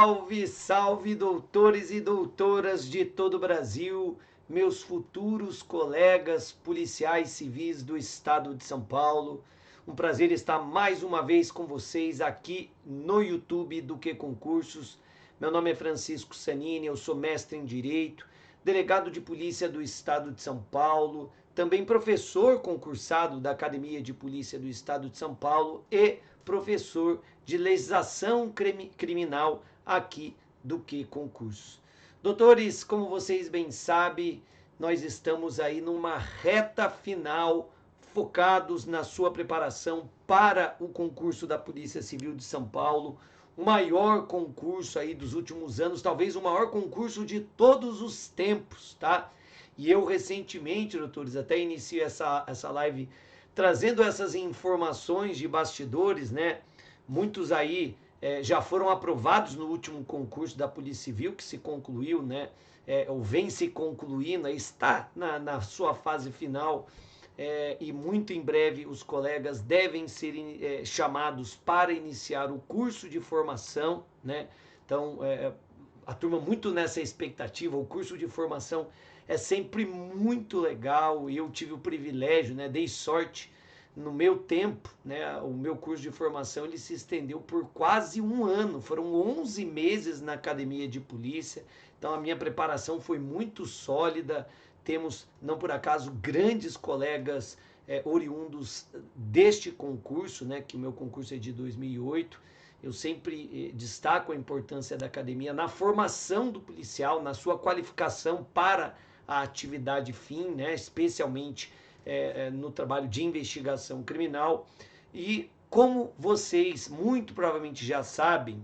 Salve, salve, doutores e doutoras de todo o Brasil, meus futuros colegas policiais civis do estado de São Paulo. Um prazer estar mais uma vez com vocês aqui no YouTube do Que Concursos. Meu nome é Francisco Sanini, eu sou mestre em Direito, delegado de polícia do estado de São Paulo, também professor concursado da Academia de Polícia do estado de São Paulo e professor de legislação criminal aqui do Que Concurso. Doutores, como vocês bem sabem, nós estamos aí numa reta final, focados na sua preparação para o concurso da Polícia Civil de São Paulo, o maior concurso aí dos últimos anos, talvez o maior concurso de todos os tempos, tá? E eu recentemente, doutores, até iniciei essa live trazendo essas informações de bastidores, né? Muitos aí já foram aprovados no último concurso da Polícia Civil, que se concluiu, né? Ou vem se concluindo, está na sua fase final, e muito em breve os colegas devem ser chamados para iniciar o curso de formação, né? Então, a turma muito nessa expectativa, o curso de formação é sempre muito legal, e eu tive o privilégio, né? Dei sorte no meu tempo, né? O meu curso de formação ele se estendeu por quase um ano, foram 11 meses na academia de polícia, então a minha preparação foi muito sólida. Temos, não por acaso, grandes colegas oriundos deste concurso, né? Que o meu concurso é de 2008. Eu sempre destaco a importância da academia na formação do policial, na sua qualificação para a atividade fim, né? Especialmente no trabalho de investigação criminal. E como vocês muito provavelmente já sabem,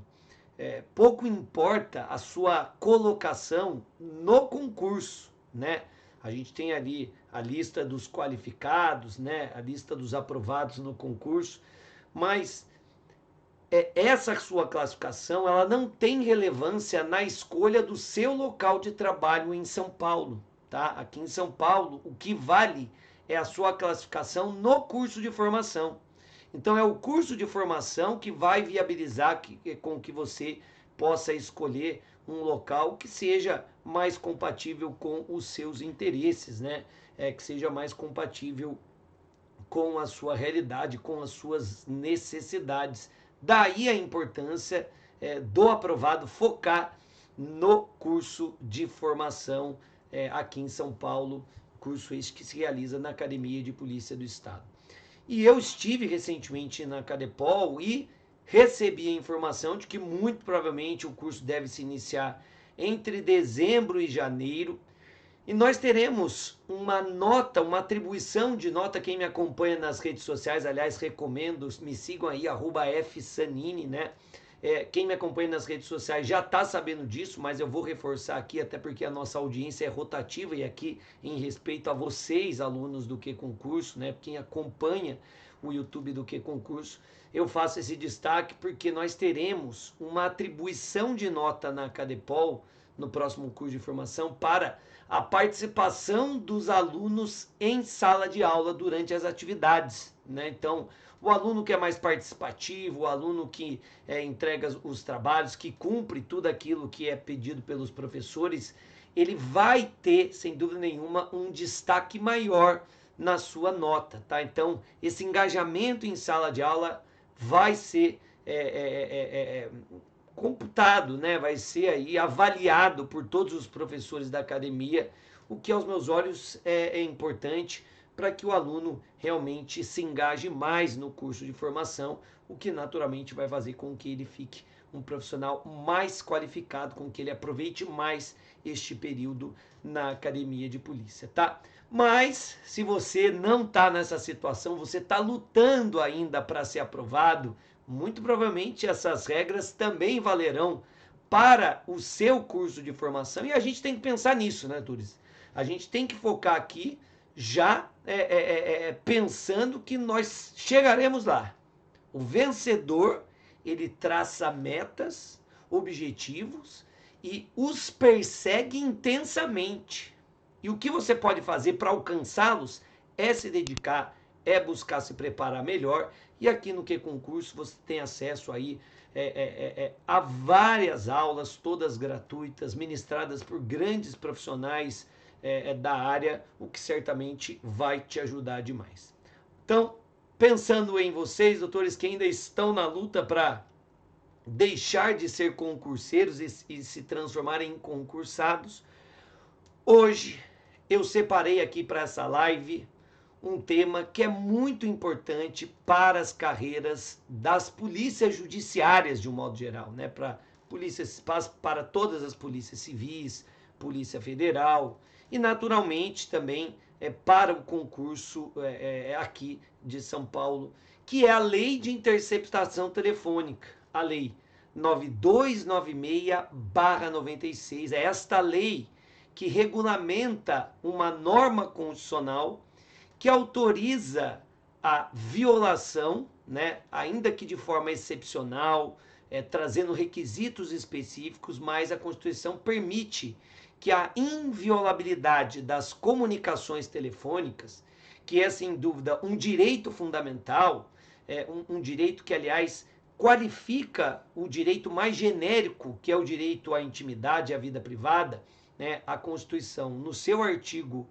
pouco importa a sua colocação no concurso, né? A gente tem ali a lista dos qualificados, né? A lista dos aprovados no concurso, mas essa sua classificação ela não tem relevância na escolha do seu local de trabalho em São Paulo, tá? Aqui em São Paulo, o que vale é a sua classificação no curso de formação. Então é o curso de formação que vai viabilizar com que você possa escolher um local que seja mais compatível com os seus interesses, né? Que seja mais compatível com a sua realidade, com as suas necessidades. Daí a importância do aprovado focar no curso de formação aqui em São Paulo, curso este que se realiza na Academia de Polícia do Estado. E eu estive recentemente na Cadepol e recebi a informação de que muito provavelmente o curso deve se iniciar entre dezembro e janeiro. E nós teremos uma nota, uma atribuição de nota. Quem me acompanha nas redes sociais, aliás, recomendo, me sigam aí, @fsanini, né? Quem me acompanha nas redes sociais já está sabendo disso, mas eu vou reforçar aqui, até porque a nossa audiência é rotativa, e aqui em respeito a vocês, alunos do Que Concurso, né? Quem acompanha o YouTube do Que Concurso, eu faço esse destaque porque nós teremos uma atribuição de nota na Cadepol, no próximo curso de formação, para a participação dos alunos em sala de aula durante as atividades, né? Então, o aluno que é mais participativo, o aluno que entrega os trabalhos, que cumpre tudo aquilo que é pedido pelos professores, ele vai ter, sem dúvida nenhuma, um destaque maior na sua nota, tá? Então, esse engajamento em sala de aula vai ser computado, né? Vai ser aí avaliado por todos os professores da academia, o que aos meus olhos é importante para que o aluno realmente se engaje mais no curso de formação, o que naturalmente vai fazer com que ele fique um profissional mais qualificado, com que ele aproveite mais este período na academia de polícia, tá? Mas se você não está nessa situação, você está lutando ainda para ser aprovado, muito provavelmente essas regras também valerão para o seu curso de formação, e a gente tem que pensar nisso, né, Turis? A gente tem que focar aqui já pensando que nós chegaremos lá. O vencedor, ele traça metas, objetivos e os persegue intensamente. E o que você pode fazer para alcançá-los é se dedicar, é buscar se preparar melhor. E aqui no Que Concurso você tem acesso aí há várias aulas, todas gratuitas, ministradas por grandes profissionais da área, o que certamente vai te ajudar demais. Então, pensando em vocês, doutores, que ainda estão na luta para deixar de ser concurseiros e se transformarem em concursados, hoje eu separei aqui para essa live um tema que é muito importante para as carreiras das polícias judiciárias de um modo geral, né? Para todas as polícias civis, Polícia Federal e naturalmente também para o concurso aqui de São Paulo, que é a Lei de Interceptação Telefônica, a Lei 9296/96. É esta lei que regulamenta uma norma constitucional que autoriza a violação, né, ainda que de forma excepcional, trazendo requisitos específicos, mas a Constituição permite que a inviolabilidade das comunicações telefônicas, que é sem dúvida um direito fundamental, um direito que, aliás, qualifica o direito mais genérico, que é o direito à intimidade e à vida privada, né? A Constituição, no seu artigo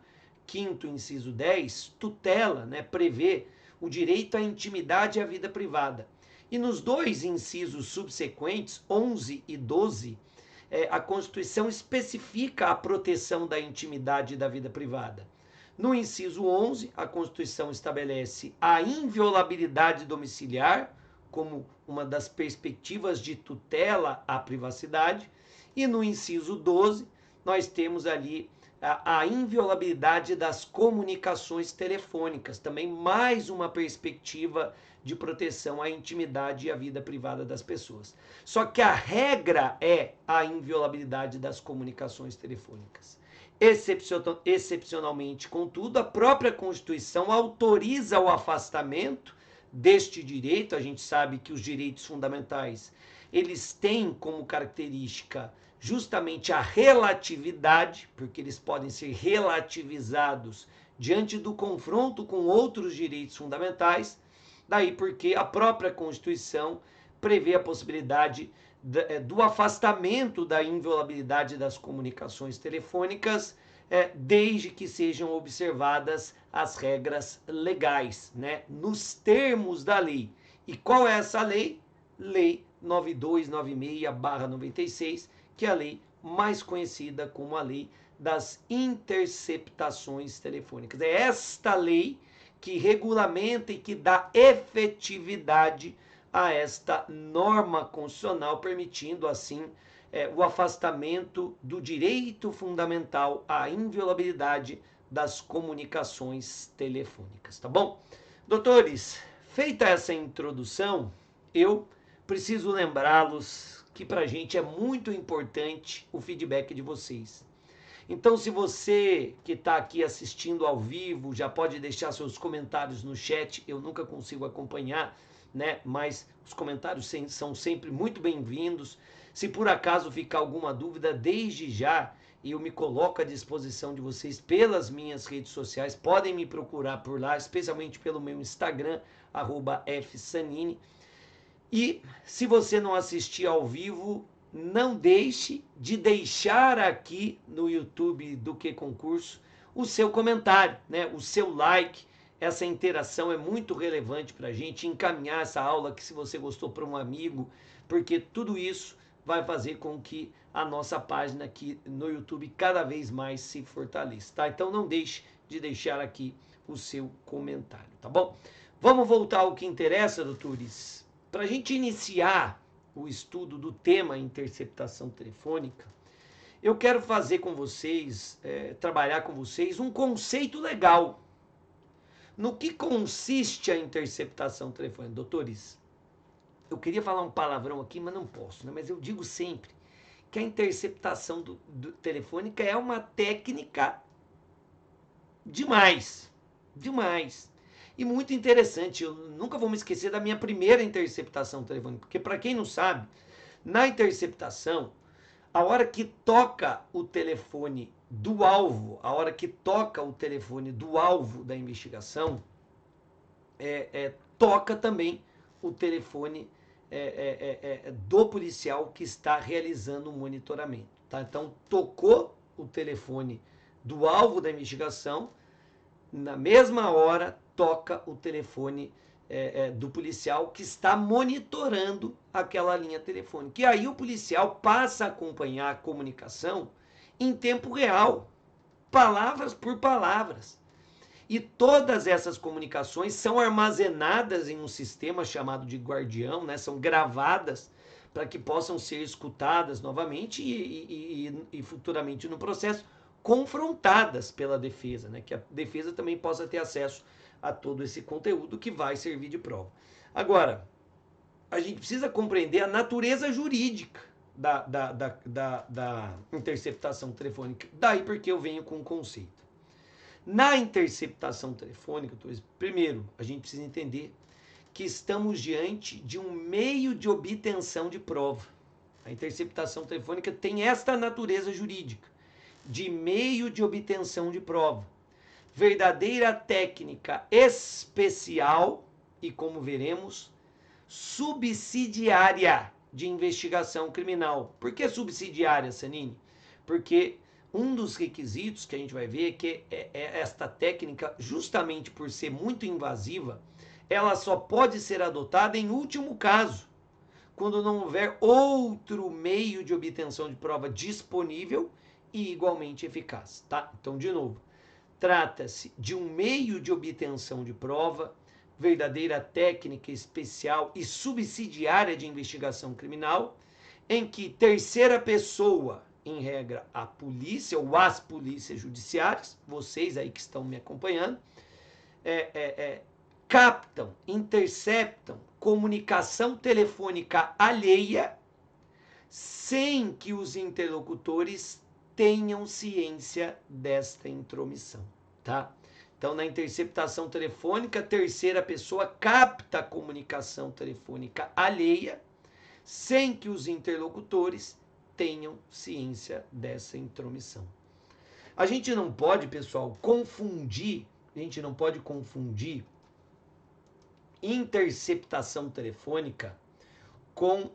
5º, inciso 10, tutela, né, prevê o direito à intimidade e à vida privada. E nos dois incisos subsequentes, 11 e 12, a Constituição especifica a proteção da intimidade e da vida privada. No inciso 11, a Constituição estabelece a inviolabilidade domiciliar como uma das perspectivas de tutela à privacidade. E no inciso 12, nós temos ali a inviolabilidade das comunicações telefônicas, também mais uma perspectiva de proteção à intimidade e à vida privada das pessoas. Só que a regra é a inviolabilidade das comunicações telefônicas. Excepcionalmente, contudo, a própria Constituição autoriza o afastamento deste direito. A gente sabe que os direitos fundamentais, eles têm como característica justamente a relatividade, porque eles podem ser relativizados diante do confronto com outros direitos fundamentais. Daí porque a própria Constituição prevê a possibilidade do afastamento da inviolabilidade das comunicações telefônicas, desde que sejam observadas as regras legais, né, nos termos da lei. E qual é essa lei? Lei 9296/96, que é a lei mais conhecida como a lei das interceptações telefônicas. É esta lei que regulamenta e que dá efetividade a esta norma constitucional, permitindo assim o afastamento do direito fundamental à inviolabilidade das comunicações telefônicas, tá bom? Doutores, feita essa introdução, eu preciso lembrá-los que para a gente é muito importante o feedback de vocês. Então, se você que está aqui assistindo ao vivo, já pode deixar seus comentários no chat. Eu nunca consigo acompanhar, né? Mas os comentários são sempre muito bem-vindos. Se por acaso ficar alguma dúvida, desde já eu me coloco à disposição de vocês pelas minhas redes sociais. Podem me procurar por lá, especialmente pelo meu Instagram, @fsanini. E se você não assistir ao vivo, não deixe de deixar aqui no YouTube do Que Concurso o seu comentário, né? O seu like. Essa interação é muito relevante para a gente, encaminhar essa aula, que se você gostou, para um amigo, porque tudo isso vai fazer com que a nossa página aqui no YouTube cada vez mais se fortaleça, tá? Então não deixe de deixar aqui o seu comentário, tá bom? Vamos voltar ao que interessa, doutores. Para a gente iniciar o estudo do tema interceptação telefônica, eu quero fazer com vocês, trabalhar com vocês um conceito legal. No que consiste a interceptação telefônica, doutores? Eu queria falar um palavrão aqui, mas não posso, né? Mas eu digo sempre que a interceptação telefônica é uma técnica demais. E muito interessante. Eu nunca vou me esquecer da minha primeira interceptação telefônica, porque para quem não sabe, na interceptação, a hora que toca o telefone do alvo, da investigação, toca também o telefone do policial que está realizando o monitoramento. Tá? Então, tocou o telefone do alvo da investigação, na mesma hora toca o telefone do policial que está monitorando aquela linha telefônica. E aí o policial passa a acompanhar a comunicação em tempo real, palavras por palavras. E todas essas comunicações são armazenadas em um sistema chamado de guardião, né? São gravadas para que possam ser escutadas novamente e futuramente no processo confrontadas pela defesa, né? Que a defesa também possa ter acesso a todo esse conteúdo que vai servir de prova. Agora, a gente precisa compreender a natureza jurídica da interceptação telefônica. Daí porque eu venho com um conceito. Na interceptação telefônica, primeiro, a gente precisa entender que estamos diante de um meio de obtenção de prova. A interceptação telefônica tem esta natureza jurídica, de meio de obtenção de prova. Verdadeira técnica especial e, como veremos, subsidiária de investigação criminal. Por que subsidiária, Sanini? Porque um dos requisitos que a gente vai ver é que esta técnica, justamente por ser muito invasiva, ela só pode ser adotada em último caso, quando não houver outro meio de obtenção de prova disponível e igualmente eficaz, tá? Então, de novo, trata-se de um meio de obtenção de prova, verdadeira técnica especial e subsidiária de investigação criminal, em que terceira pessoa, em regra, a polícia ou as polícias judiciárias, vocês aí que estão me acompanhando, captam, interceptam comunicação telefônica alheia sem que os interlocutores tenham ciência desta intromissão, tá? Então, na interceptação telefônica, a terceira pessoa capta a comunicação telefônica alheia sem que os interlocutores tenham ciência dessa intromissão. A gente não pode, pessoal, confundir interceptação telefônica com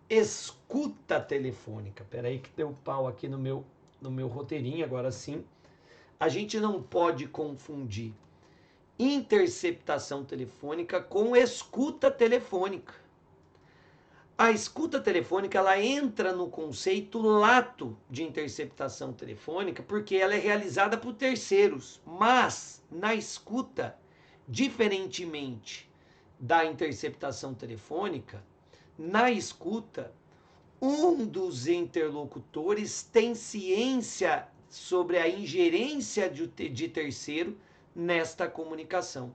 escuta telefônica. Espera aí que deu pau aqui no meu roteirinho, agora sim. A gente não pode confundir interceptação telefônica com escuta telefônica. A escuta telefônica, ela entra no conceito lato de interceptação telefônica porque ela é realizada por terceiros, mas na escuta, diferentemente da interceptação telefônica, na escuta, um dos interlocutores tem ciência sobre a ingerência de terceiro nesta comunicação.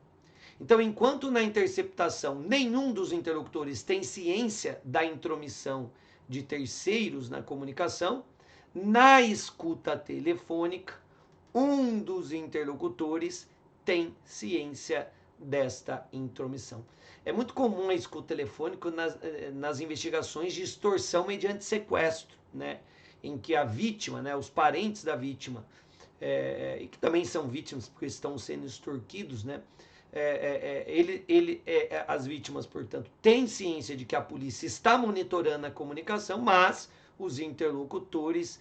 Então, enquanto na interceptação nenhum dos interlocutores tem ciência da intromissão de terceiros na comunicação, na escuta telefônica, um dos interlocutores tem ciência desta intromissão. É muito comum a escuta telefônica nas investigações de extorsão mediante sequestro, né? Em que a vítima, né, os parentes da vítima, e que também são vítimas porque estão sendo extorquidos, né? As vítimas, portanto, têm ciência de que a polícia está monitorando a comunicação, mas os interlocutores,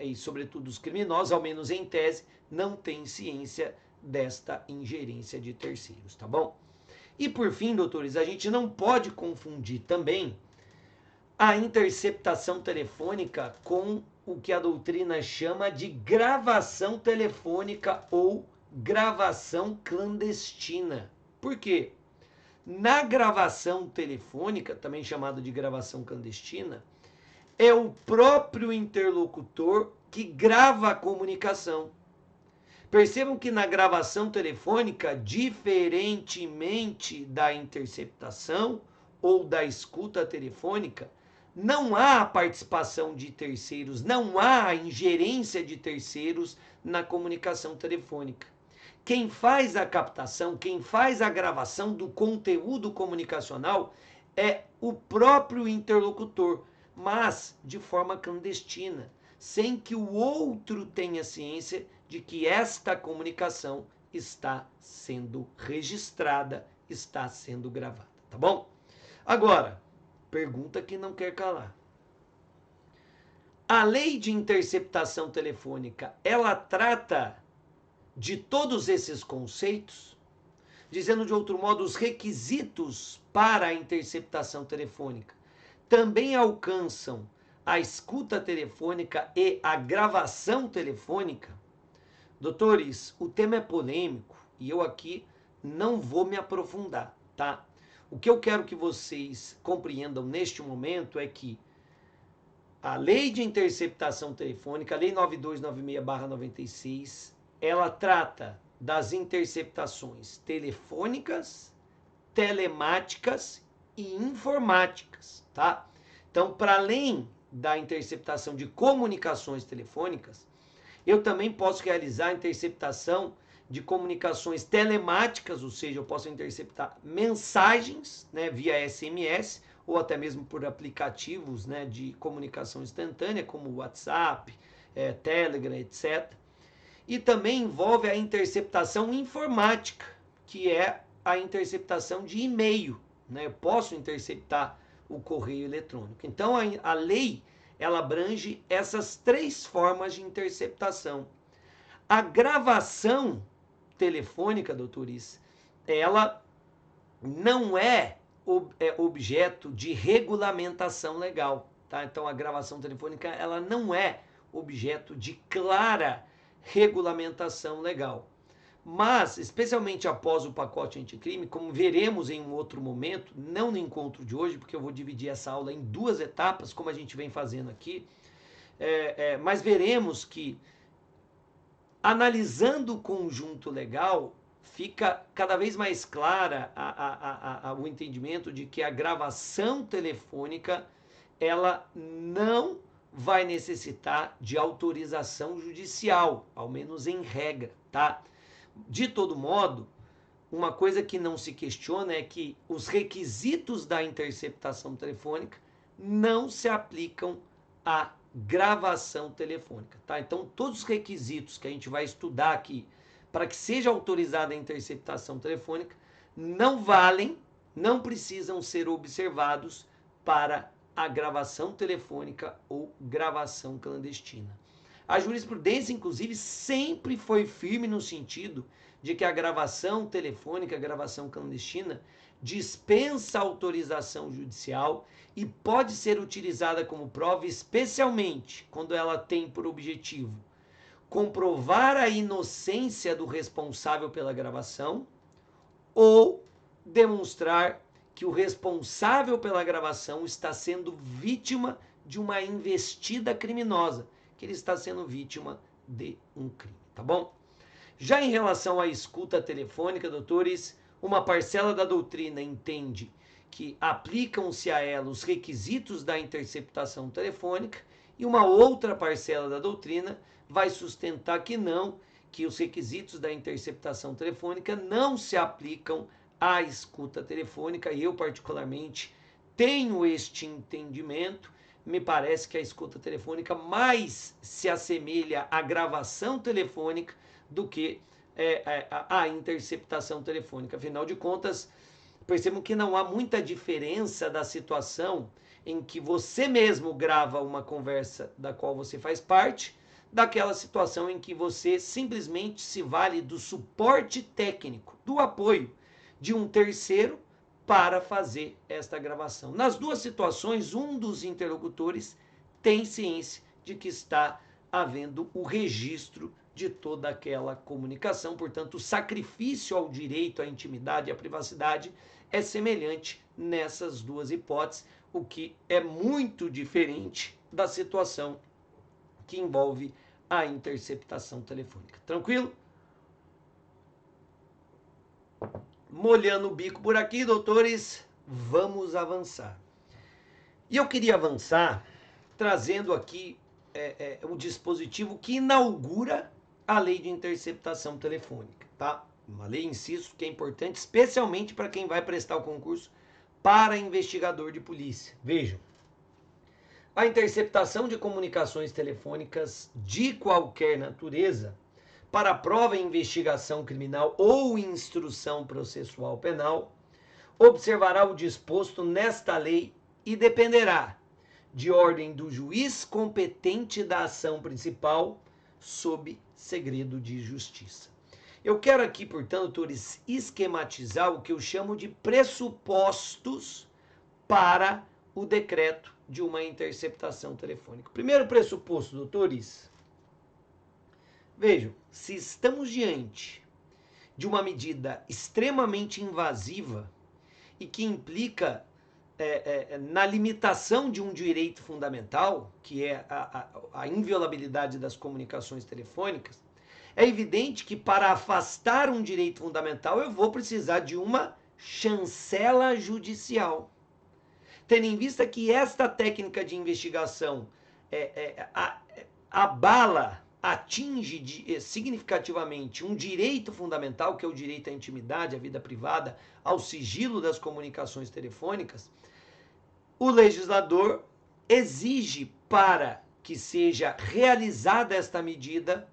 e sobretudo os criminosos, ao menos em tese, não têm ciência desta ingerência de terceiros, tá bom? E por fim, doutores, a gente não pode confundir também a interceptação telefônica com o que a doutrina chama de gravação telefônica ou gravação clandestina. Por quê? Na gravação telefônica, também chamada de gravação clandestina, é o próprio interlocutor que grava a comunicação. Percebam que na gravação telefônica, diferentemente da interceptação ou da escuta telefônica, não há a participação de terceiros, não há a ingerência de terceiros na comunicação telefônica. Quem faz a captação, quem faz a gravação do conteúdo comunicacional é o próprio interlocutor, mas de forma clandestina, sem que o outro tenha ciência de que esta comunicação está sendo registrada, está sendo gravada, tá bom? Agora, Pergunta que não quer calar. A lei de interceptação telefônica, ela trata de todos esses conceitos? Dizendo de outro modo, os requisitos para a interceptação telefônica também alcançam a escuta telefônica e a gravação telefônica? Doutores, o tema é polêmico e eu aqui não vou me aprofundar, tá? O que eu quero que vocês compreendam neste momento é que a lei de interceptação telefônica, a lei 9296/96, ela trata das interceptações telefônicas, telemáticas e informáticas, tá? Então, para além da interceptação de comunicações telefônicas, eu também posso realizar a interceptação de comunicações telemáticas, ou seja, eu posso interceptar mensagens, né, via SMS ou até mesmo por aplicativos, né, de comunicação instantânea, como WhatsApp, Telegram, etc. E também envolve a interceptação informática, que é a interceptação de e-mail, né? Eu posso interceptar o correio eletrônico. Então, a lei, ela abrange essas três formas de interceptação. A gravação telefônica, doutores, ela não é objeto de regulamentação legal, tá? Então, a gravação telefônica, ela não é objeto de clara regulamentação legal. Mas, especialmente após o pacote anticrime, como veremos em um outro momento, não no encontro de hoje, porque eu vou dividir essa aula em duas etapas, como a gente vem fazendo aqui, mas veremos que, analisando o conjunto legal, fica cada vez mais clara o entendimento de que a gravação telefônica, ela não vai necessitar de autorização judicial, ao menos em regra, tá? De todo modo, uma coisa que não se questiona é que os requisitos da interceptação telefônica não se aplicam à gravação telefônica, tá? Então, todos os requisitos que a gente vai estudar aqui para que seja autorizada a interceptação telefônica não valem, não precisam ser observados para a gravação telefônica ou gravação clandestina. A jurisprudência, inclusive, sempre foi firme no sentido de que a gravação telefônica, a gravação clandestina, dispensa autorização judicial e pode ser utilizada como prova, especialmente quando ela tem por objetivo comprovar a inocência do responsável pela gravação ou demonstrar que o responsável pela gravação está sendo vítima de uma investida criminosa, que ele está sendo vítima de um crime, tá bom? Já em relação à escuta telefônica, doutores, uma parcela da doutrina entende que aplicam-se a ela os requisitos da interceptação telefônica e uma outra parcela da doutrina vai sustentar que não, que os requisitos da interceptação telefônica não se aplicam à escuta telefônica, e eu particularmente tenho este entendimento. Me parece que a escuta telefônica mais se assemelha à gravação telefônica do que a interceptação telefônica. Afinal de contas, percebam que não há muita diferença da situação em que você mesmo grava uma conversa da qual você faz parte, daquela situação em que você simplesmente se vale do suporte técnico, do apoio de um terceiro para fazer esta gravação. Nas duas situações, um dos interlocutores tem ciência de que está havendo o registro de toda aquela comunicação. Portanto, o sacrifício ao direito à intimidade e à privacidade é semelhante nessas duas hipóteses, o que é muito diferente da situação que envolve a interceptação telefônica. Tranquilo? Molhando o bico por aqui, doutores, vamos avançar. E eu queria avançar trazendo aqui um dispositivo que inaugura a lei de interceptação telefônica, tá? Uma lei, insisto, que é importante, especialmente para quem vai prestar o concurso para investigador de polícia. Vejam, a interceptação de comunicações telefônicas de qualquer natureza para prova em investigação criminal ou instrução processual penal observará o disposto nesta lei e dependerá de ordem do juiz competente da ação principal sob segredo de justiça. Eu quero aqui, portanto, doutores, esquematizar o que eu chamo de pressupostos para o decreto de uma interceptação telefônica. Primeiro pressuposto, doutores, vejam, se estamos diante de uma medida extremamente invasiva e que implica na limitação de um direito fundamental, que é a inviolabilidade das comunicações telefônicas, é evidente que para afastar um direito fundamental eu vou precisar de uma chancela judicial. Tendo em vista que esta técnica de investigação abala, atinge significativamente um direito fundamental, que é o direito à intimidade, à vida privada, ao sigilo das comunicações telefônicas, o legislador exige, para que seja realizada esta medida,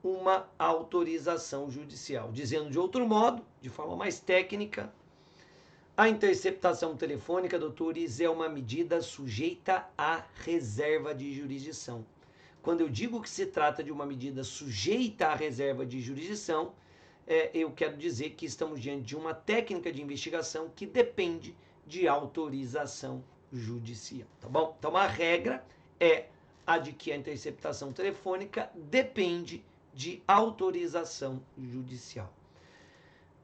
uma autorização judicial. Dizendo de outro modo, de forma mais técnica, a interceptação telefônica, doutores, é uma medida sujeita à reserva de jurisdição. Quando eu digo que se trata de uma medida sujeita à reserva de jurisdição, eu quero dizer que estamos diante de uma técnica de investigação que depende de autorização judicial, tá bom? Então a regra é a de que a interceptação telefônica depende de autorização judicial.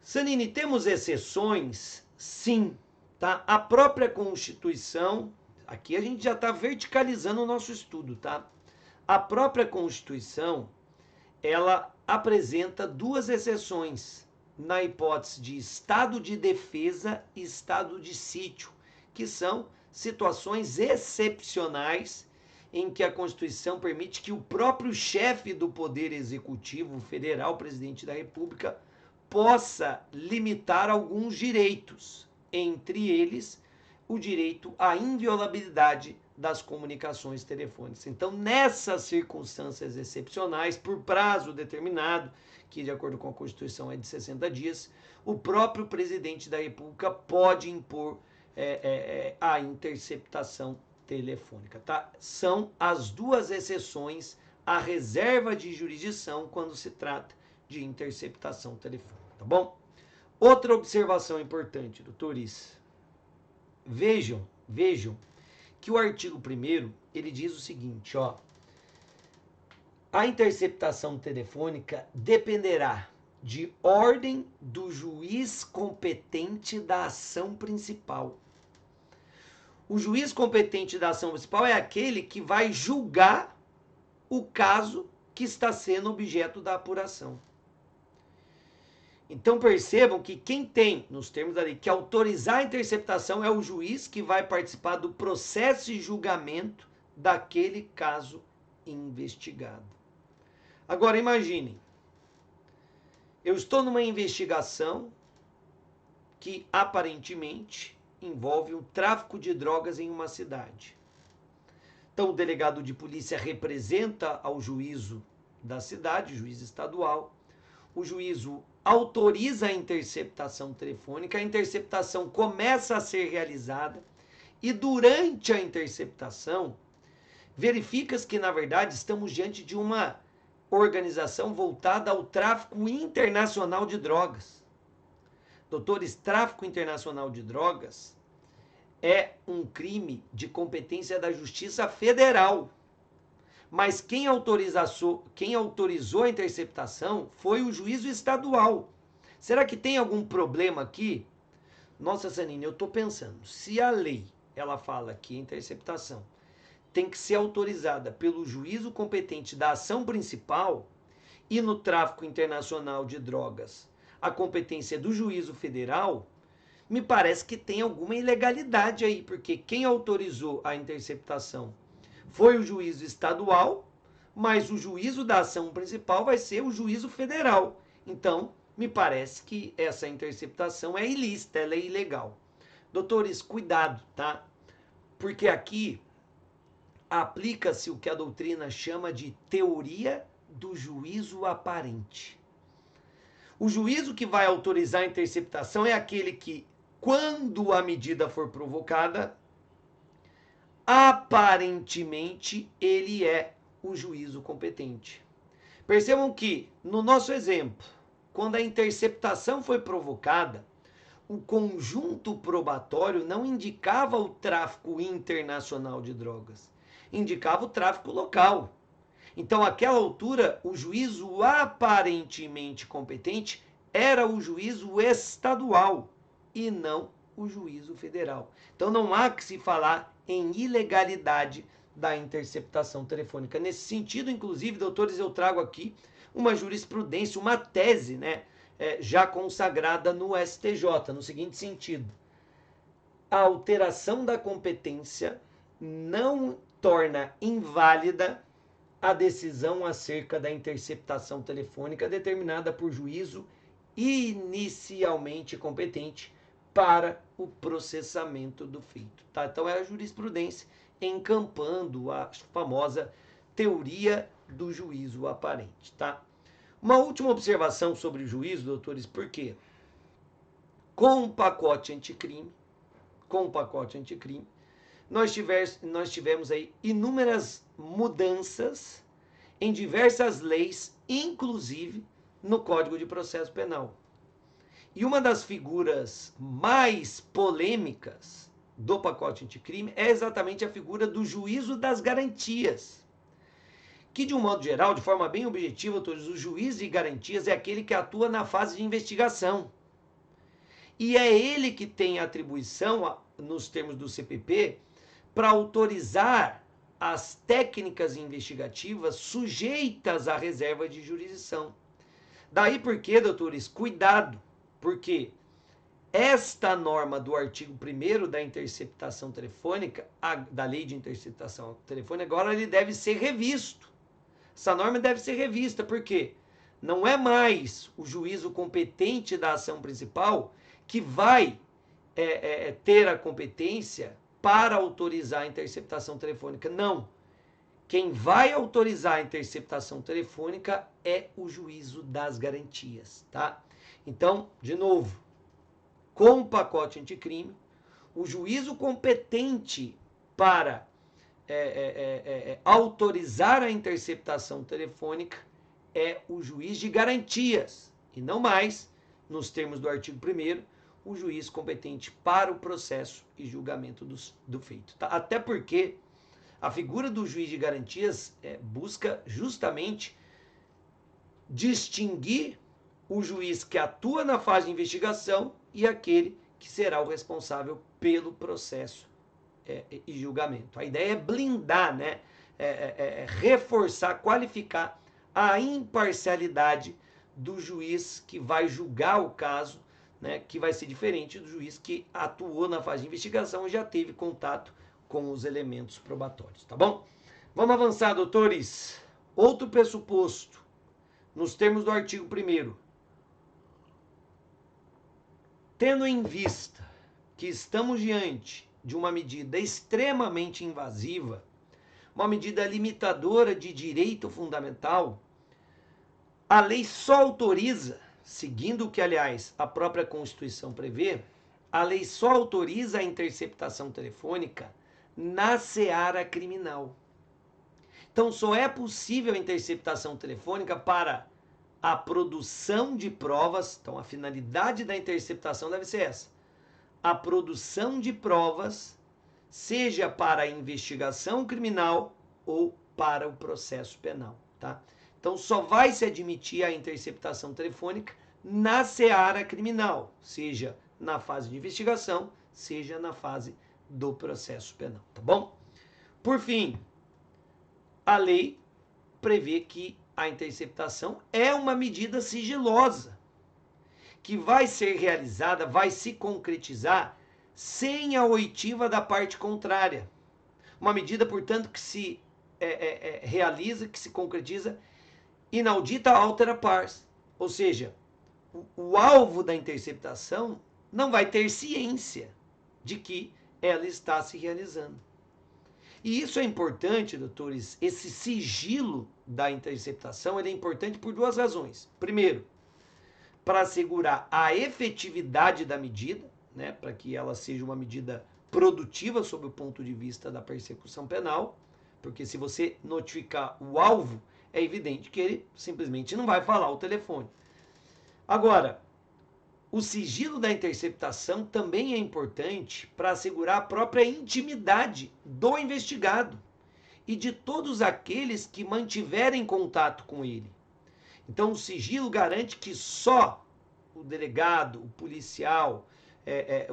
Sanini, temos exceções? Sim, tá? A própria Constituição, aqui a gente já está verticalizando o nosso estudo, tá? A própria Constituição, ela apresenta duas exceções na hipótese de estado de defesa e estado de sítio, que são situações excepcionais em que a Constituição permite que o próprio chefe do Poder Executivo Federal, presidente da República, possa limitar alguns direitos, entre eles o direito à inviolabilidade das comunicações telefônicas. Então, nessas circunstâncias excepcionais, por prazo determinado, que de acordo com a Constituição é de 60 dias, o próprio presidente da República pode impor a interceptação telefônica, tá? São as duas exceções à reserva de jurisdição quando se trata de interceptação telefônica, tá bom? Outra observação importante, doutores. Vejam que o artigo 1º, ele diz o seguinte, ó: a interceptação telefônica dependerá de ordem do juiz competente da ação principal. O juiz competente da ação principal é aquele que vai julgar o caso que está sendo objeto da apuração. Então percebam que quem tem, nos termos da lei, que autorizar a interceptação é o juiz que vai participar do processo e julgamento daquele caso investigado. Agora imaginem, eu estou numa investigação que aparentemente envolve um tráfico de drogas em uma cidade. Então o delegado de polícia representa ao juízo da cidade, juiz estadual. O juízo autoriza a interceptação telefônica, a interceptação começa a ser realizada e durante a interceptação verifica-se que, na verdade, estamos diante de uma organização voltada ao tráfico internacional de drogas. Doutores, tráfico internacional de drogas é um crime de competência da Justiça Federal. Mas quem autorizou a interceptação foi o juízo estadual. Será que tem algum problema aqui? Nossa, Sanine, eu estou pensando, se a lei ela fala que a interceptação tem que ser autorizada pelo juízo competente da ação principal e no tráfico internacional de drogas a competência é do juízo federal, me parece que tem alguma ilegalidade aí, porque quem autorizou a interceptação foi o juízo estadual, mas o juízo da ação principal vai ser o juízo federal. Então, me parece que essa interceptação é ilícita, ela é ilegal. Doutores, cuidado, tá? Porque aqui aplica-se o que a doutrina chama de teoria do juízo aparente. O juízo que vai autorizar a interceptação é aquele que, quando a medida for provocada, aparentemente ele é o juízo competente. Percebam que, no nosso exemplo, quando a interceptação foi provocada, o conjunto probatório não indicava o tráfico internacional de drogas, indicava o tráfico local. Então, àquela altura, o juízo aparentemente competente era o juízo estadual e não o juízo federal. Então, não há que se falar em ilegalidade da interceptação telefônica. Nesse sentido, inclusive, doutores, eu trago aqui uma jurisprudência, uma tese, né, já consagrada no STJ, no seguinte sentido: a alteração da competência não torna inválida a decisão acerca da interceptação telefônica determinada por juízo inicialmente competente para o processamento do feito. Tá? Então é a jurisprudência encampando a famosa teoria do juízo aparente. Tá? Uma última observação sobre o juízo, doutores, por quê? Com o pacote anticrime, nós tivemos aí inúmeras mudanças em diversas leis, inclusive no Código de Processo Penal. E uma das figuras mais polêmicas do pacote anticrime é exatamente a figura do juízo das garantias. Que, de um modo geral, de forma bem objetiva, todos os juízes de garantias é aquele que atua na fase de investigação. E é ele que tem atribuição, nos termos do CPP, para autorizar as técnicas investigativas sujeitas à reserva de jurisdição. Daí porque, doutores, cuidado, porque esta norma do artigo 1º da interceptação telefônica, da lei de interceptação telefônica, agora ele deve ser revisto. Essa norma deve ser revista, porque não é mais o juízo competente da ação principal que vai ter a competência para autorizar a interceptação telefônica. Não. Quem vai autorizar a interceptação telefônica é o juízo das garantias, tá? Então, de novo, com o pacote anticrime, o juízo competente para autorizar a interceptação telefônica é o juiz de garantias, e não mais, nos termos do artigo 1º, o juiz competente para o processo e julgamento do feito. Tá? Até porque a figura do juiz de garantias busca justamente distinguir o juiz que atua na fase de investigação e aquele que será o responsável pelo processo e julgamento. A ideia é blindar, né? Reforçar, qualificar a imparcialidade do juiz que vai julgar o caso, né? Que vai ser diferente do juiz que atuou na fase de investigação e já teve contato com os elementos probatórios, tá bom? Vamos avançar, doutores. Outro pressuposto, nos termos do artigo 1º. Tendo em vista que estamos diante de uma medida extremamente invasiva, uma medida limitadora de direito fundamental, a lei só autoriza, seguindo o que, aliás, a própria Constituição prevê, a lei só autoriza a interceptação telefônica na seara criminal. Então, só é possível a interceptação telefônica para a produção de provas. Então, a finalidade da interceptação deve ser essa: a produção de provas, seja para a investigação criminal ou para o processo penal, tá? Então, só vai se admitir a interceptação telefônica na seara criminal, seja na fase de investigação, seja na fase do processo penal, tá bom? Por fim, a lei prevê que a interceptação é uma medida sigilosa, que vai ser realizada, vai se concretizar sem a oitiva da parte contrária. Uma medida, portanto, que se realiza, que se concretiza inaudita altera pars. Ou seja, o alvo da interceptação não vai ter ciência de que ela está se realizando. E isso é importante, doutores, esse sigilo da interceptação, ele é importante por duas razões. Primeiro, para assegurar a efetividade da medida, né, para que ela seja uma medida produtiva sob o ponto de vista da persecução penal, porque se você notificar o alvo, é evidente que ele simplesmente não vai falar o telefone. Agora, o sigilo da interceptação também é importante para assegurar a própria intimidade do investigado e de todos aqueles que mantiverem contato com ele. Então, o sigilo garante que só o delegado, o policial,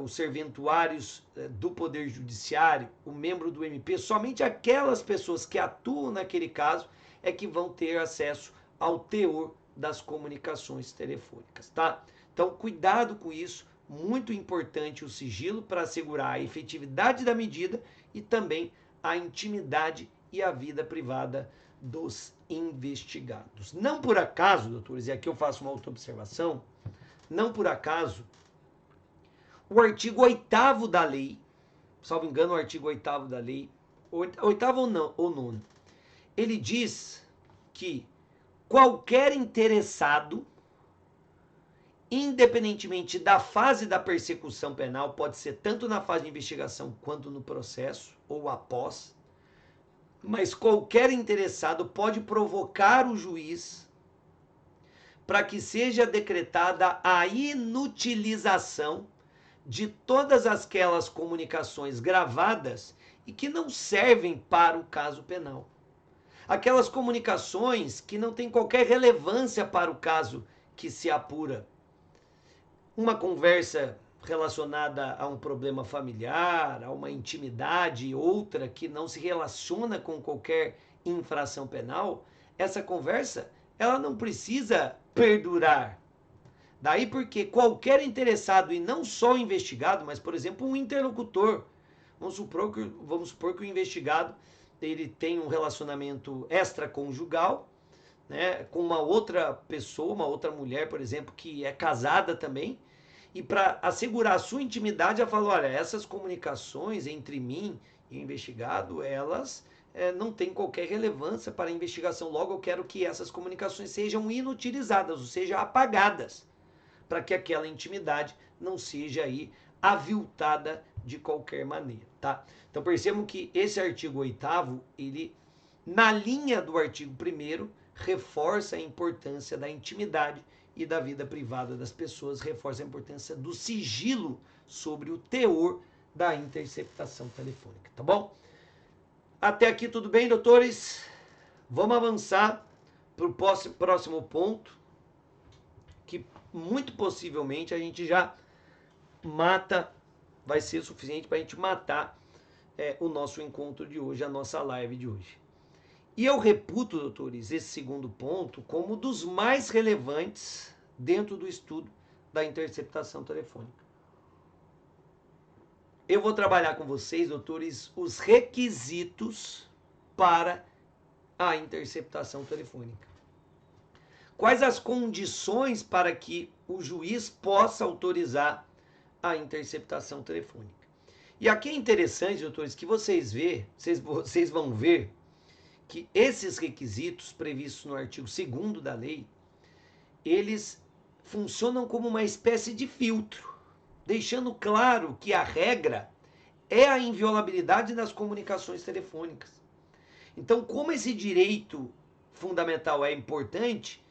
os serventuários do Poder Judiciário, o membro do MP, somente aquelas pessoas que atuam naquele caso é que vão ter acesso ao teor das comunicações telefônicas, tá? Então, cuidado com isso, muito importante o sigilo para assegurar a efetividade da medida e também a intimidade e a vida privada dos investigados. Não por acaso, doutores, e aqui eu faço uma autoobservação, não por acaso, o artigo 8º da lei, salvo engano, o artigo 8º da lei, 8º ou 9º, ele diz que qualquer interessado, independentemente da fase da persecução penal, pode ser tanto na fase de investigação quanto no processo ou após, mas qualquer interessado pode provocar o juiz para que seja decretada a inutilização de todas aquelas comunicações gravadas e que não servem para o caso penal. Aquelas comunicações que não têm qualquer relevância para o caso que se apura. Uma conversa relacionada a um problema familiar, a uma intimidade, outra que não se relaciona com qualquer infração penal, essa conversa, ela não precisa perdurar. Daí porque qualquer interessado, e não só o investigado, mas, por exemplo, um interlocutor, vamos supor que o investigado ele tem um relacionamento extraconjugal, né, com uma outra pessoa, uma outra mulher, por exemplo, que é casada também, e para assegurar a sua intimidade, ela fala, olha, essas comunicações entre mim e o investigado, elas não têm qualquer relevância para a investigação. Logo, eu quero que essas comunicações sejam inutilizadas, ou seja, apagadas, para que aquela intimidade não seja aí aviltada de qualquer maneira, tá? Então percebam que esse artigo 8º, ele, na linha do artigo 1º, reforça a importância da intimidade e da vida privada das pessoas, reforça a importância do sigilo sobre o teor da interceptação telefônica, tá bom? Até aqui tudo bem, doutores? Vamos avançar para o próximo ponto, que muito possivelmente a gente já mata, vai ser suficiente para a gente matar o nosso encontro de hoje, a nossa live de hoje. E eu reputo, doutores, esse segundo ponto como dos mais relevantes dentro do estudo da interceptação telefônica. Eu vou trabalhar com vocês, doutores, os requisitos para a interceptação telefônica. Quais as condições para que o juiz possa autorizar a interceptação telefônica? E aqui é interessante, doutores, que vocês vão ver que esses requisitos previstos no artigo 2º da lei, eles funcionam como uma espécie de filtro, deixando claro que a regra é a inviolabilidade das comunicações telefônicas. Então, como esse direito fundamental é importante,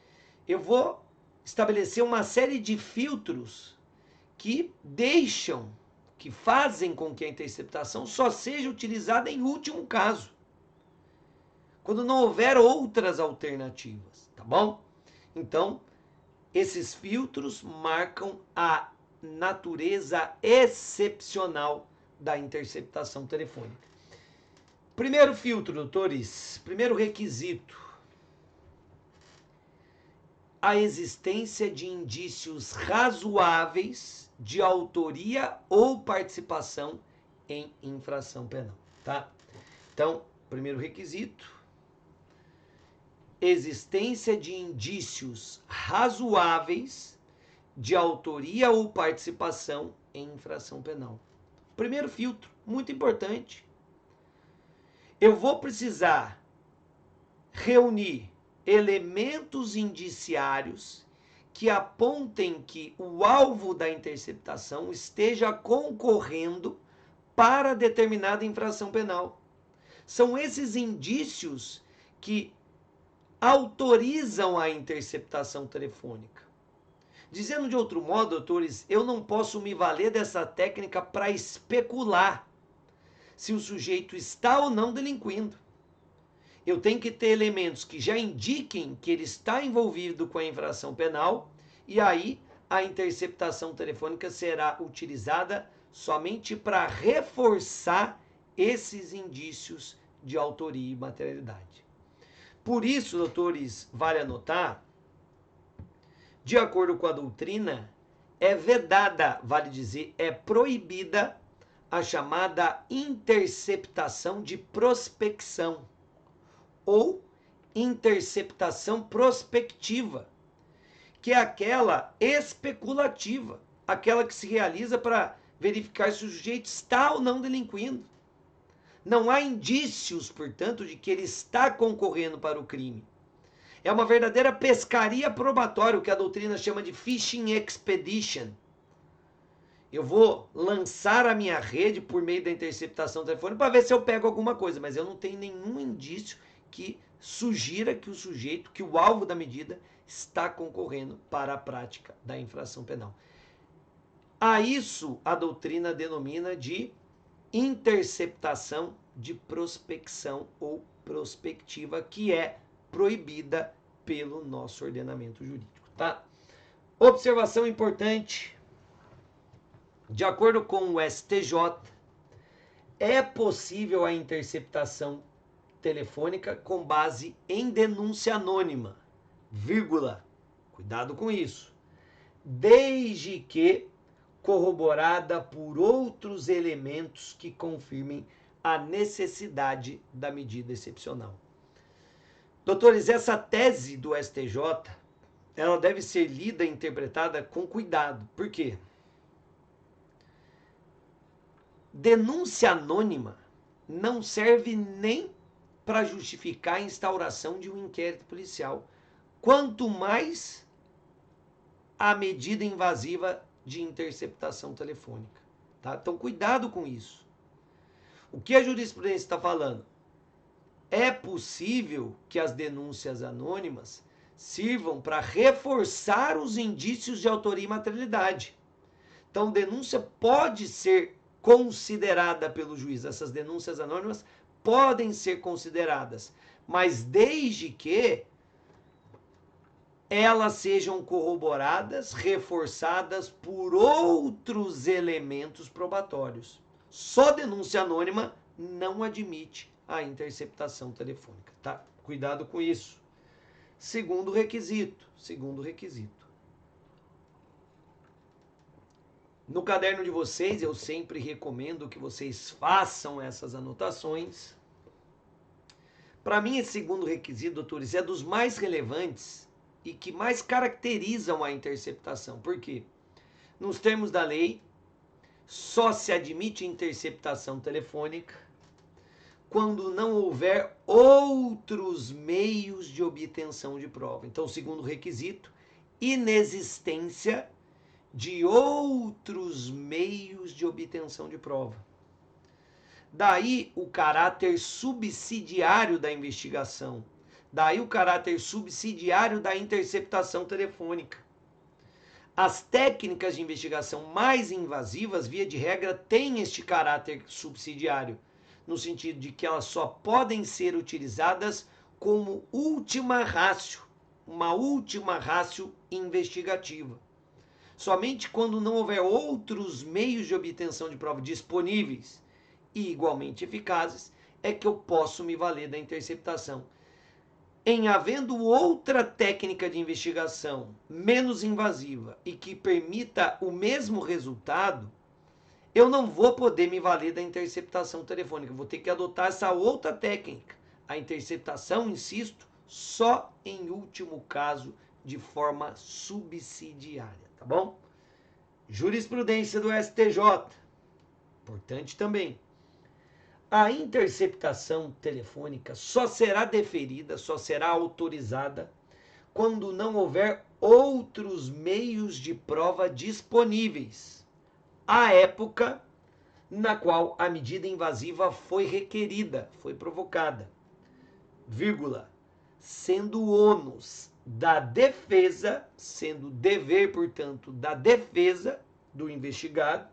eu vou estabelecer uma série de filtros que fazem com que a interceptação só seja utilizada em último caso, quando não houver outras alternativas, tá bom? Então, esses filtros marcam a natureza excepcional da interceptação telefônica. Primeiro filtro, doutores, primeiro requisito: a existência de indícios razoáveis de autoria ou participação em infração penal, tá? Então, primeiro requisito: existência de indícios razoáveis de autoria ou participação em infração penal. Primeiro filtro, muito importante. Eu vou precisar reunir elementos indiciários que apontem que o alvo da interceptação esteja concorrendo para determinada infração penal. São esses indícios que autorizam a interceptação telefônica. Dizendo de outro modo, doutores, eu não posso me valer dessa técnica para especular se o sujeito está ou não delinquindo. Eu tenho que ter elementos que já indiquem que ele está envolvido com a infração penal, e aí a interceptação telefônica será utilizada somente para reforçar esses indícios de autoria e materialidade. Por isso, doutores, vale anotar, de acordo com a doutrina, é vedada, vale dizer, é proibida a chamada interceptação de prospecção ou interceptação prospectiva, que é aquela especulativa, aquela que se realiza para verificar se o sujeito está ou não delinquindo. Não há indícios, portanto, de que ele está concorrendo para o crime. É uma verdadeira pescaria probatória, o que a doutrina chama de fishing expedition. Eu vou lançar a minha rede por meio da interceptação telefônica para ver se eu pego alguma coisa, mas eu não tenho nenhum indício que sugira que o sujeito, que o alvo da medida, está concorrendo para a prática da infração penal. A isso a doutrina denomina de interceptação de prospecção ou prospectiva, que é proibida pelo nosso ordenamento jurídico, tá? Observação importante. De acordo com o STJ, é possível a interceptação telefônica com base em denúncia anônima, vírgula, cuidado com isso, desde que corroborada por outros elementos que confirmem a necessidade da medida excepcional. Doutores, essa tese do STJ, ela deve ser lida e interpretada com cuidado. Por quê? Denúncia anônima não serve nem para justificar a instauração de um inquérito policial, quanto mais a medida invasiva de interceptação telefônica. Tá? Então, cuidado com isso. O que a jurisprudência está falando? É possível que as denúncias anônimas sirvam para reforçar os indícios de autoria e materialidade. Então, denúncia pode ser considerada pelo juiz. Essas denúncias anônimas podem ser consideradas, mas desde que elas sejam corroboradas, reforçadas por outros elementos probatórios. Só denúncia anônima não admite a interceptação telefônica, tá? Cuidado com isso. Segundo requisito. No caderno de vocês, eu sempre recomendo que vocês façam essas anotações. Para mim, esse segundo requisito, doutores, é dos mais relevantes e que mais caracterizam a interceptação. Por quê? Nos termos da lei, só se admite interceptação telefônica quando não houver outros meios de obtenção de prova. Então, segundo requisito, inexistência de outros meios de obtenção de prova. Daí o caráter subsidiário da investigação. Daí o caráter subsidiário da interceptação telefônica. As técnicas de investigação mais invasivas, via de regra, têm este caráter subsidiário, no sentido de que elas só podem ser utilizadas como última ratio, uma última ratio investigativa. Somente quando não houver outros meios de obtenção de prova disponíveis e igualmente eficazes, é que eu posso me valer da interceptação. Em havendo outra técnica de investigação menos invasiva e que permita o mesmo resultado, eu não vou poder me valer da interceptação telefônica. Vou ter que adotar essa outra técnica. A interceptação, insisto, só em último caso, de forma subsidiária, tá bom? Jurisprudência do STJ. Importante também. A interceptação telefônica só será deferida, só será autorizada quando não houver outros meios de prova disponíveis à época na qual a medida invasiva foi requerida, foi provocada, vírgula, sendo ônus da defesa, sendo dever, portanto, da defesa do investigado,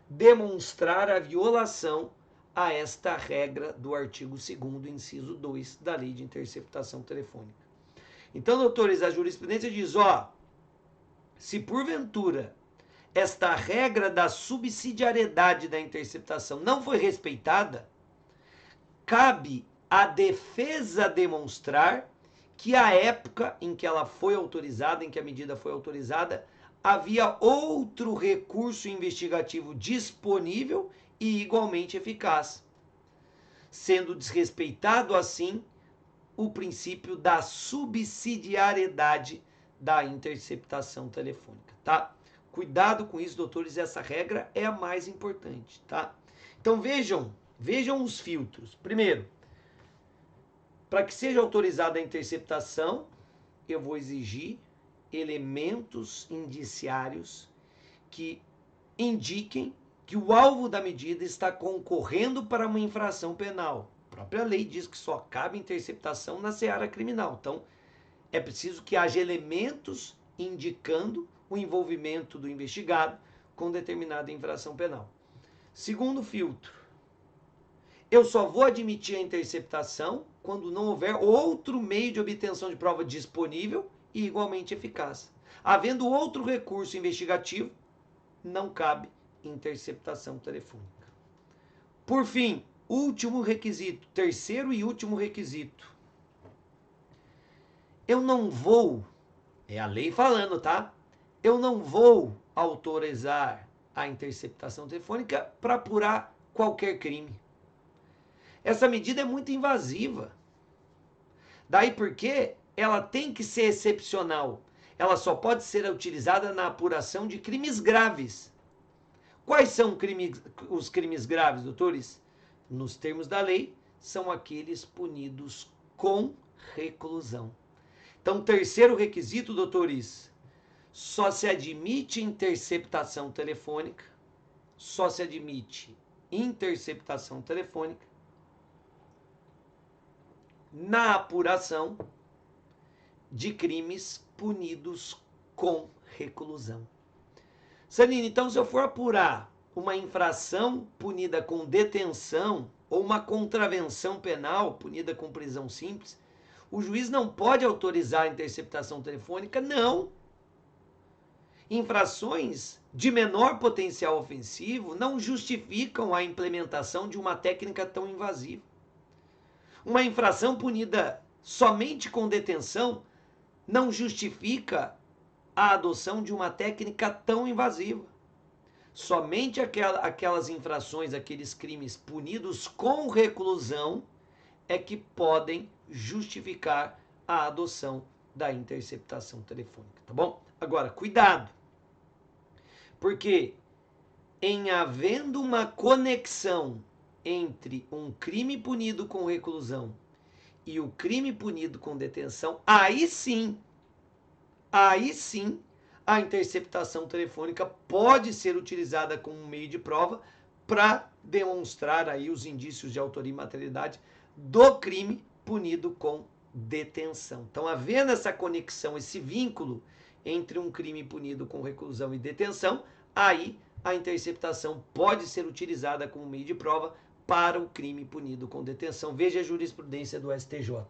demonstrar a violação a esta regra do artigo 2º, inciso 2 da Lei de Interceptação Telefônica. Então, doutores, a jurisprudência diz, se porventura esta regra da subsidiariedade da interceptação não foi respeitada, cabe à defesa demonstrar que a época em que ela foi autorizada, em que a medida foi autorizada, havia outro recurso investigativo disponível e igualmente eficaz, sendo desrespeitado assim o princípio da subsidiariedade da interceptação telefônica, tá? Cuidado com isso, doutores, essa regra é a mais importante, tá? Então vejam os filtros. Primeiro, para que seja autorizada a interceptação, eu vou exigir elementos indiciários que indiquem que o alvo da medida está concorrendo para uma infração penal. A própria lei diz que só cabe interceptação na seara criminal. Então, é preciso que haja elementos indicando o envolvimento do investigado com determinada infração penal. Segundo filtro, eu só vou admitir a interceptação quando não houver outro meio de obtenção de prova disponível e igualmente eficaz. Havendo outro recurso investigativo, não cabe interceptação telefônica. Por fim, último requisito, terceiro e último requisito. Eu não vou, é a lei falando, tá? Eu não vou autorizar a interceptação telefônica para apurar qualquer crime. Essa medida é muito invasiva. Daí porque ela tem que ser excepcional. Ela só pode ser utilizada na apuração de crimes graves. Quais são os crimes graves, doutores? Nos termos da lei, são aqueles punidos com reclusão. Então, terceiro requisito, doutores, só se admite interceptação telefônica, na apuração de crimes punidos com reclusão. Sanine, então se eu for apurar uma infração punida com detenção ou uma contravenção penal punida com prisão simples, o juiz não pode autorizar a interceptação telefônica? Não. Infrações de menor potencial ofensivo não justificam a implementação de uma técnica tão invasiva. Uma infração punida somente com detenção não justifica a adoção de uma técnica tão invasiva. Somente aquelas infrações, aqueles crimes punidos com reclusão é que podem justificar a adoção da interceptação telefônica, tá bom? Agora, cuidado, porque em havendo uma conexão entre um crime punido com reclusão e o crime punido com detenção, aí sim, a interceptação telefônica pode ser utilizada como meio de prova para demonstrar aí os indícios de autoria e materialidade do crime punido com detenção. Então, havendo essa conexão, esse vínculo entre um crime punido com reclusão e detenção, aí a interceptação pode ser utilizada como meio de prova para o crime punido com detenção. Veja a jurisprudência do STJ.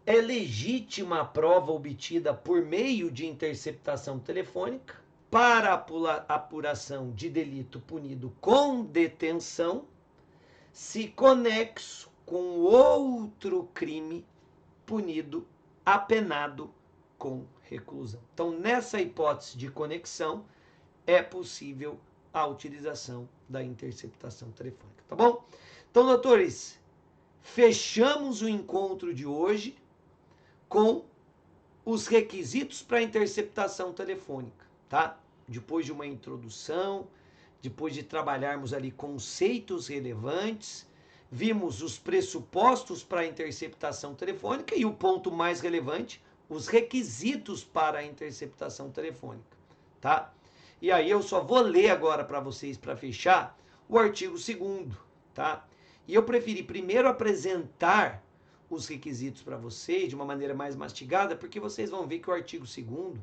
É legítima a prova obtida por meio de interceptação telefônica para a apuração de delito punido com detenção, se conexo com outro crime punido, apenado com reclusão. Então, nessa hipótese de conexão, é possível a utilização da interceptação telefônica, tá bom? Então, doutores, fechamos o encontro de hoje com os requisitos para interceptação telefônica, tá? Depois de uma introdução, depois de trabalharmos ali conceitos relevantes, vimos os pressupostos para a interceptação telefônica e o ponto mais relevante, os requisitos para a interceptação telefônica, tá? E aí eu só vou ler agora para vocês, para fechar, o artigo 2º, tá? E eu preferi primeiro apresentar os requisitos para vocês de uma maneira mais mastigada, porque vocês vão ver que o artigo 2º,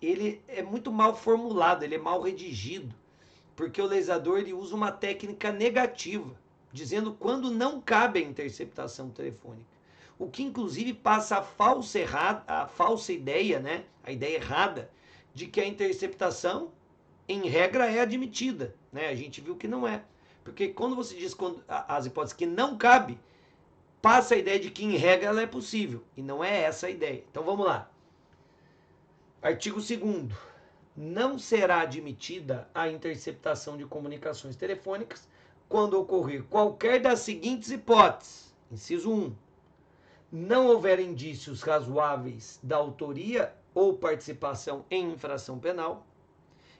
ele é muito mal formulado, ele é mal redigido, porque o legislador ele usa uma técnica negativa, dizendo quando não cabe a interceptação telefônica. O que inclusive passa a falsa ideia, né? A ideia errada de que a interceptação, em regra, é admitida, né? A gente viu que não é. Porque quando você diz as hipóteses que não cabe, passa a ideia de que, em regra, ela é possível. E não é essa a ideia. Então, vamos lá. Artigo 2º. Não será admitida a interceptação de comunicações telefônicas quando ocorrer qualquer das seguintes hipóteses. Inciso 1. Não houver indícios razoáveis da autoria ou participação em infração penal.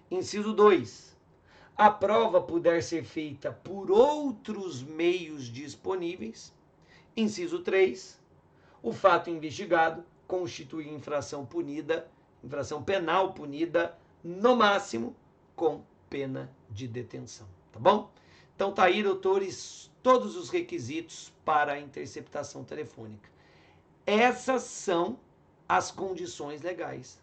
Inciso 2. A prova puder ser feita por outros meios disponíveis. Inciso 3. O fato investigado constitui infração penal punida, no máximo, com pena de detenção. Tá bom? Então tá aí, doutores, todos os requisitos para a interceptação telefônica. Essas são as condições legais.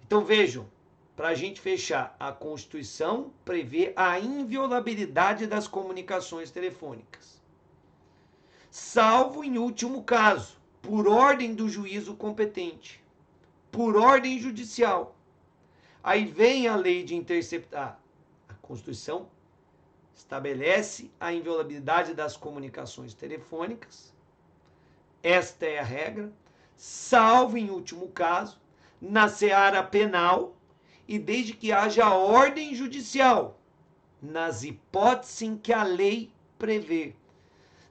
Então vejam, para a gente fechar, a Constituição prevê a inviolabilidade das comunicações telefônicas, salvo em último caso, por ordem do juízo competente, por ordem judicial. Aí vem a lei de interceptar. A Constituição estabelece a inviolabilidade das comunicações telefônicas. Esta é a regra, salvo em último caso, na seara penal e desde que haja ordem judicial, nas hipóteses em que a lei prevê,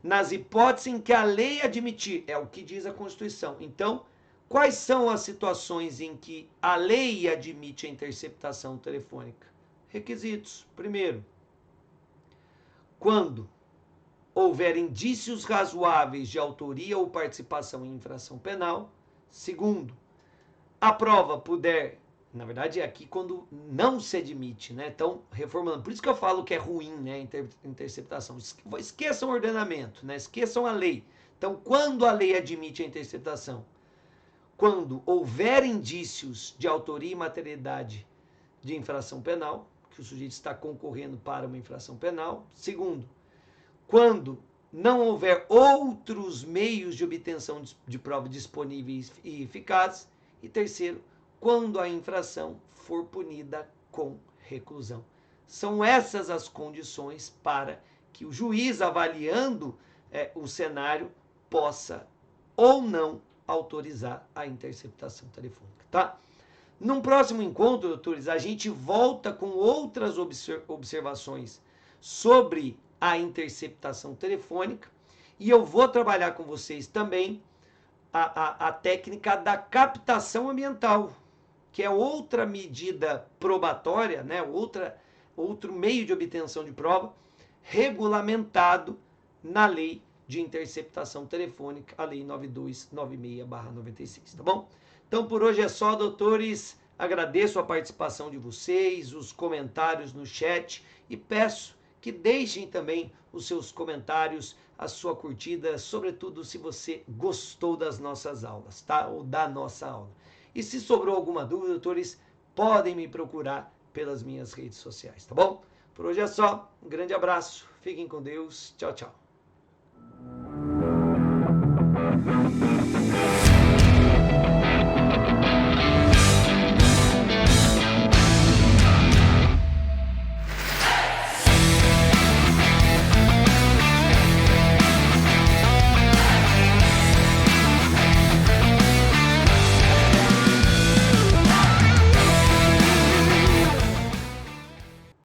nas hipóteses em que a lei admitir, é o que diz a Constituição. Então, quais são as situações em que a lei admite a interceptação telefônica? Requisitos. Primeiro, quando houver indícios razoáveis de autoria ou participação em infração penal. Segundo, a prova puder, na verdade é aqui quando não se admite, né? Então, reformulando, por isso que eu falo que é ruim, né, interceptação. Esqueçam o ordenamento, né? Esqueçam a lei. Então, quando a lei admite a interceptação? Quando houver indícios de autoria e materialidade de infração penal, que o sujeito está concorrendo para uma infração penal. Segundo, quando não houver outros meios de obtenção de prova disponíveis e eficazes. E terceiro, quando a infração for punida com reclusão. São essas as condições para que o juiz, avaliando o cenário, possa ou não autorizar a interceptação telefônica, tá? Num próximo encontro, doutores, a gente volta com outras observações sobre a interceptação telefônica e eu vou trabalhar com vocês também a técnica da captação ambiental, que é outra medida probatória, né? Outro meio de obtenção de prova regulamentado na lei de interceptação telefônica, a lei 9296/96, tá bom? Então, por hoje é só, doutores. Agradeço a participação de vocês, os comentários no chat e peço que deixem também os seus comentários, a sua curtida, sobretudo se você gostou das nossas aulas, tá? Ou da nossa aula. E se sobrou alguma dúvida, doutores, podem me procurar pelas minhas redes sociais, tá bom? Por hoje é só. Um grande abraço. Fiquem com Deus. Tchau, tchau.